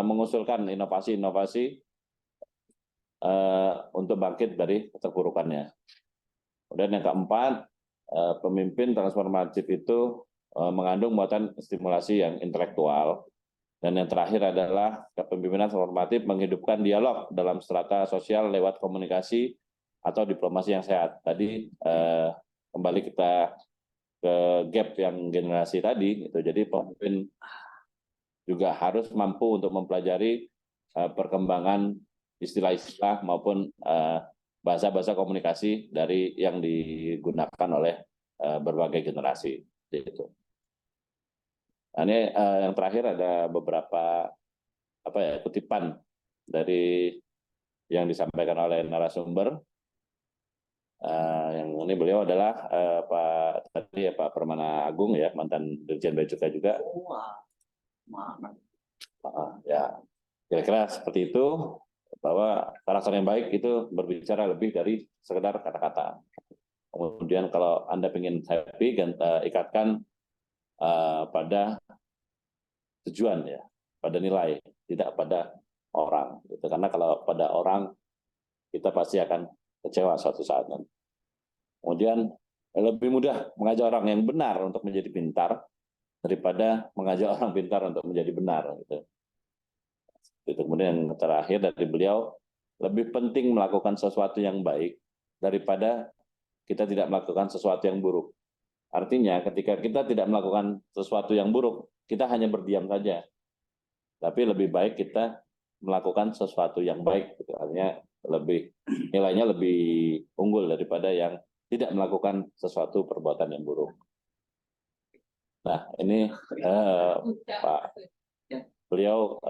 mengusulkan inovasi-inovasi untuk bangkit dari keterpurukannya. Kemudian yang keempat, pemimpin transformatif itu mengandung muatan stimulasi yang intelektual. Dan yang terakhir adalah kepemimpinan transformatif menghidupkan dialog dalam strata sosial lewat komunikasi atau diplomasi yang sehat. Tadi kembali kita ke gap yang generasi tadi, itu jadi pemimpin juga harus mampu untuk mempelajari perkembangan istilah-istilah maupun bahasa-bahasa komunikasi dari yang digunakan oleh berbagai generasi. Gitu. Nah, ini yang terakhir ada beberapa kutipan dari yang disampaikan oleh narasumber. Yang ini beliau adalah Pak Permana Agung ya, mantan Dirjen Bea Cukai juga. Wah, mana? Ya, kira-kira seperti itu, bahwa karakter yang baik itu berbicara lebih dari sekedar kata-kata. Kemudian kalau Anda ingin happy, ikatkan pada tujuan ya, pada nilai, tidak pada orang. Gitu. Karena kalau pada orang, kita pasti akan kecewa suatu saat nanti. Kemudian lebih mudah mengajak orang yang benar untuk menjadi pintar daripada mengajak orang pintar untuk menjadi benar. Gitu. Kemudian yang terakhir dari beliau, lebih penting melakukan sesuatu yang baik daripada kita tidak melakukan sesuatu yang buruk. Artinya ketika kita tidak melakukan sesuatu yang buruk, kita hanya berdiam saja. Tapi lebih baik kita melakukan sesuatu yang baik. Gitu. Artinya nilainya lebih unggul daripada yang tidak melakukan sesuatu perbuatan yang buruk. Nah, ini Pak beliau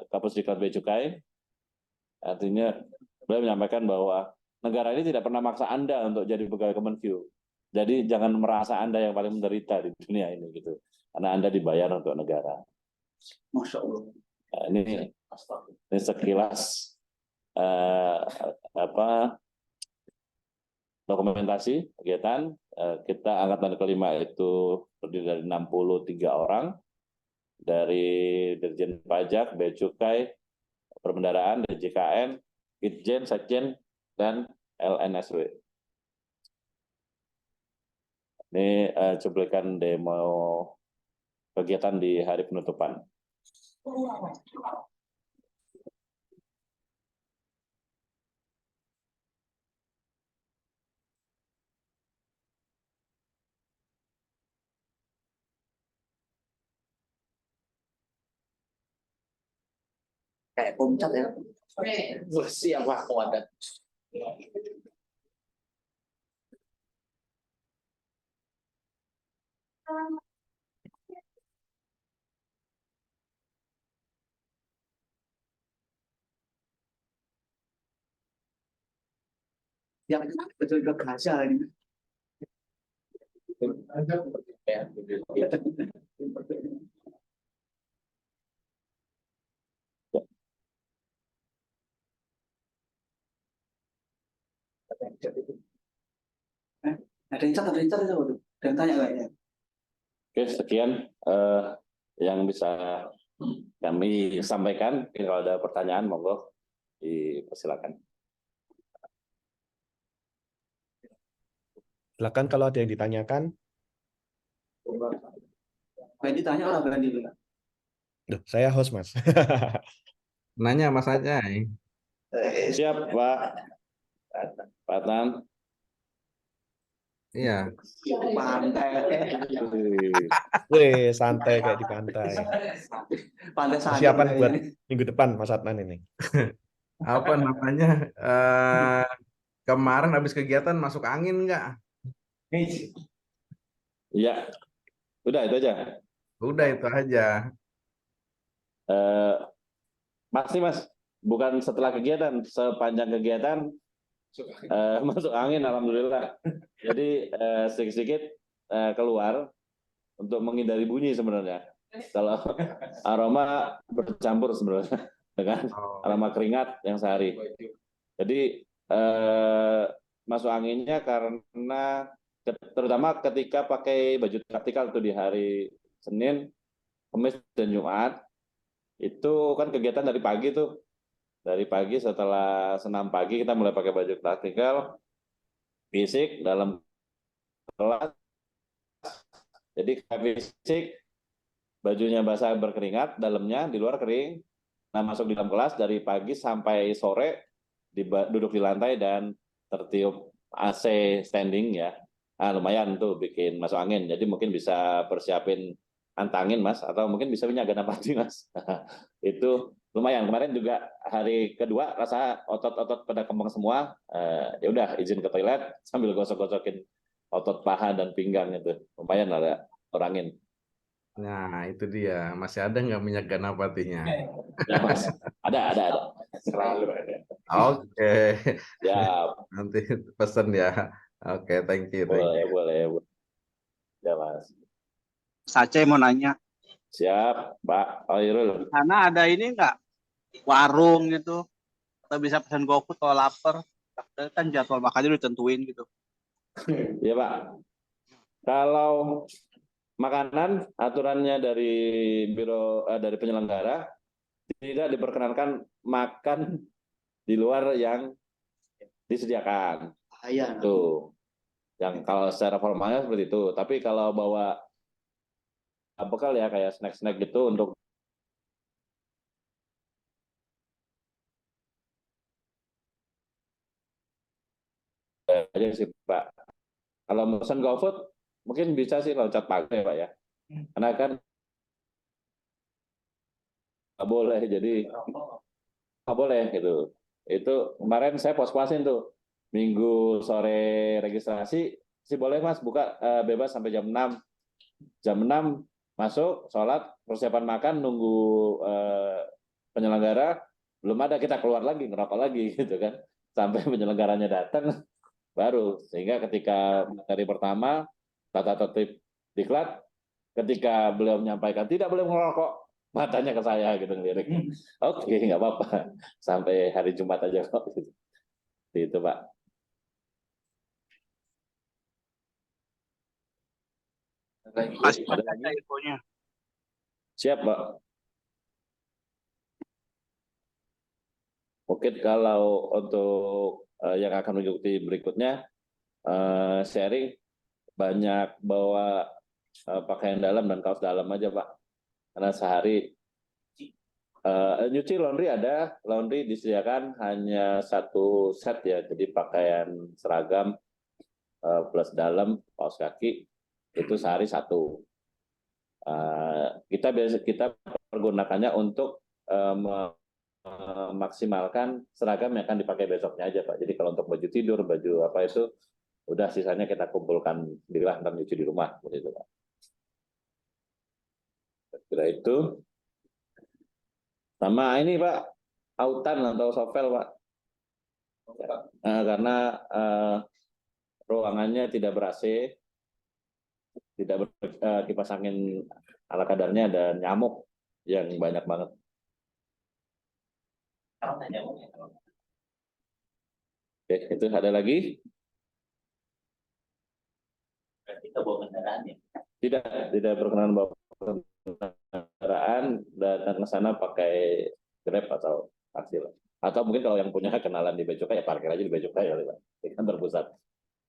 Kapus Diklat Bea Cukai, artinya beliau menyampaikan bahwa negara ini tidak pernah maksa Anda untuk jadi pegawai Kemenkyu. Jadi jangan merasa Anda yang paling menderita di dunia ini gitu. Karena Anda dibayar untuk negara. Masya Allah. Nah, ini sekilas dokumentasi kegiatan. Kita angkatan kelima itu terdiri dari 63 orang dari Dirjen Pajak, Bea Cukai, Perbendaraan, DJKN, Itjen, Sekjen, dan LNSW. Ini cuplikan demo kegiatan di hari penutupan. Kayak puncak ya. Siap Pak Komandan. Yang betul ke Gaza ini. Ada yang cat itu, ada yang tanya kayaknya. Oke, sekian yang bisa kami sampaikan. Kalau ada pertanyaan, monggo dipersilakan. Silakan kalau ada yang ditanyakan. Bandi tanya orang Bandi. Duh, saya host, Mas. Nanya Mas Acai. Siap, Pak. Pak Tan. Iya. Pantai. Wih, santai kayak di pantai. Pantai Persiapan buat minggu depan, Mas Adnan ini. Apa namanya? Kemarin habis kegiatan masuk angin nggak? Iya. Udah itu aja. Udah itu aja. Pasti Mas, bukan setelah kegiatan, sepanjang kegiatan masuk angin, alhamdulillah. Jadi sedikit-sedikit keluar untuk menghindari bunyi sebenarnya. Kalau aroma bercampur sebenarnya dengan aroma keringat yang sehari. Jadi masuk anginnya karena terutama ketika pakai baju taktikal itu di hari Senin, Kamis, dan Jumat, itu kan kegiatan dari pagi tuh. Dari pagi setelah senam pagi kita mulai pakai baju taktikal, fisik dalam kelas. Jadi fisik, bajunya basah berkeringat, dalamnya di luar kering. Nah, masuk di dalam kelas dari pagi sampai sore, duduk di lantai dan tertiup AC standing ya. Nah, lumayan tuh bikin masuk angin. Jadi mungkin bisa persiapin antangin Mas, atau mungkin bisa punya ganapati Mas. Itu lumayan. Kemarin juga hari kedua rasa otot-otot pada kembang semua. Ya udah izin ke toilet sambil gosok-gosokin otot paha dan pinggang itu. Lumayan ada orangin. Nah, itu dia. Masih ada nggak minyak ganapatinya? Ya, Mas. Ada. Selalu ada. Oke, Ya, nanti pesen ya. Oke, thank you, thank you. boleh. Ya, Mas. Sace mau nanya, Siap, Pak Khairul. sana ada ini nggak warung gitu, atau bisa pesan GoFood kalau lapar? Kan jadwal makannya udah ditentuin gitu. Iya, Pak. Kalau makanan aturannya dari dari penyelenggara tidak diperkenankan makan di luar yang disediakan. Iya. Tuh. Yang kalau secara formalnya seperti itu. Tapi kalau bawa bekal ya kayak snack-snack gitu untuk aja sih, Pak. Kalau pesan GoFood mungkin bisa sih loncat pagar ya, Pak ya. Karena kan nggak boleh, jadi nggak boleh gitu. Itu kemarin saya pos-posin tuh. Minggu sore registrasi sih boleh Mas buka bebas sampai jam 6. Jam 6 masuk, sholat, persiapan makan, nunggu penyelenggara, belum ada kita keluar lagi, ngerokok lagi gitu kan. Sampai penyelenggaranya datang, baru. Sehingga ketika materi pertama, tata tertib diklat, ketika beliau menyampaikan tidak boleh merokok, matanya ke saya gitu ngelirik. Oke, nggak apa-apa. Sampai hari Jumat aja kok. Itu Pak. Kasih aja infonya. Siap, Pak. Mungkin kalau untuk yang akan mengikuti berikutnya, sharing banyak bawa pakaian dalam dan kaos dalam aja, Pak. Karena sehari nyuci laundry ada, laundry disediakan hanya satu set ya, jadi pakaian seragam plus dalam, kaos kaki itu sehari satu. Kita pergunakannya untuk memaksimalkan seragam yang akan dipakai besoknya aja, Pak. Jadi kalau untuk baju tidur, baju apa itu, udah sisanya kita kumpulkan sendirilah, ntar nyuci di rumah, begitu, Pak. Kira itu. Sama ini, Pak, autan atau sovel, Pak. Karena ruangannya tidak ber-AC, tidak kipas angin ala kadarnya, dan nyamuk yang banyak banget. Oke, itu ada lagi? Kita bawa kendaraan ya? Tidak berkenan bawa kendaraan, datang ke sana pakai Grab atau taksi lah. Atau mungkin kalau yang punya kenalan di Becuka ya parkir aja di Becuka ya, Pak. Di kantor pusat.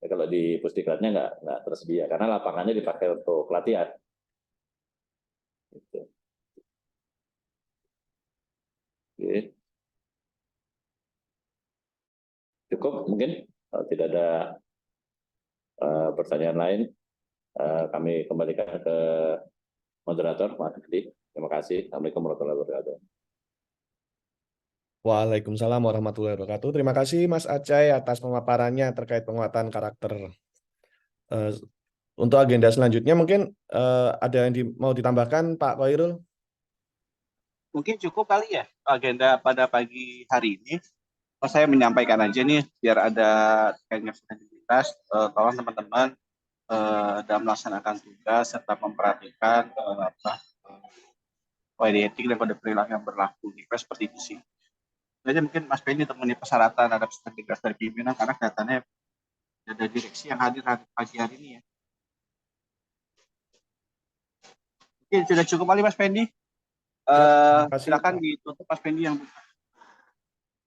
Ya, kalau di Pusdiklatnya nggak tersedia karena lapangannya dipakai untuk pelatihan. Gitu. Oke. Cukup mungkin kalau tidak ada pertanyaan lain, kami kembalikan ke moderator, Mas Adi. Terima kasih. Assalamualaikum warahmatullahi wabarakatuh. Waalaikumsalam warahmatullahi wabarakatuh. Terima kasih Mas Acai atas pemaparannya terkait penguatan karakter. Untuk agenda selanjutnya mungkin ada yang mau ditambahkan Pak Khairul? Mungkin cukup kali ya agenda pada pagi hari ini. Saya menyampaikan aja nih biar ada kayaknya fleksibilitas. Tolong teman-teman dalam melaksanakan tugas serta memperhatikan kode etik dan kode perilaku yang berlaku. Seperti itu sih. Jadi mungkin Mas Penny temenin persyaratan ada tugas dari pimpinan karena kelihatannya ada direksi yang hadir pagi hari ini ya. Oke, sudah cukup kali Mas Penny. Silakan ditutup Mas Penny yang buka.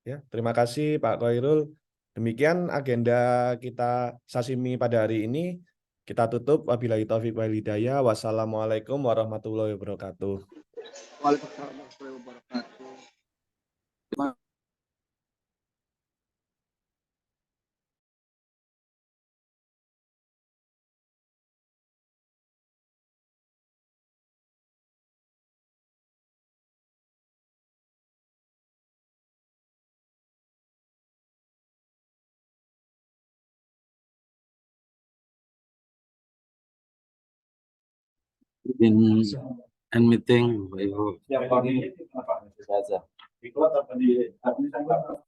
Ya, terima kasih Pak Khairul. Demikian agenda kita sashimi pada hari ini. Kita tutup. Wabillahi taufiq wal hidayah. Wassalamualaikum warahmatullahi wabarakatuh. Waalaikumsalam warahmatullahi wabarakatuh. in meeting Ibu. Yang pagi ini apa? Di kelas apa di administrasi?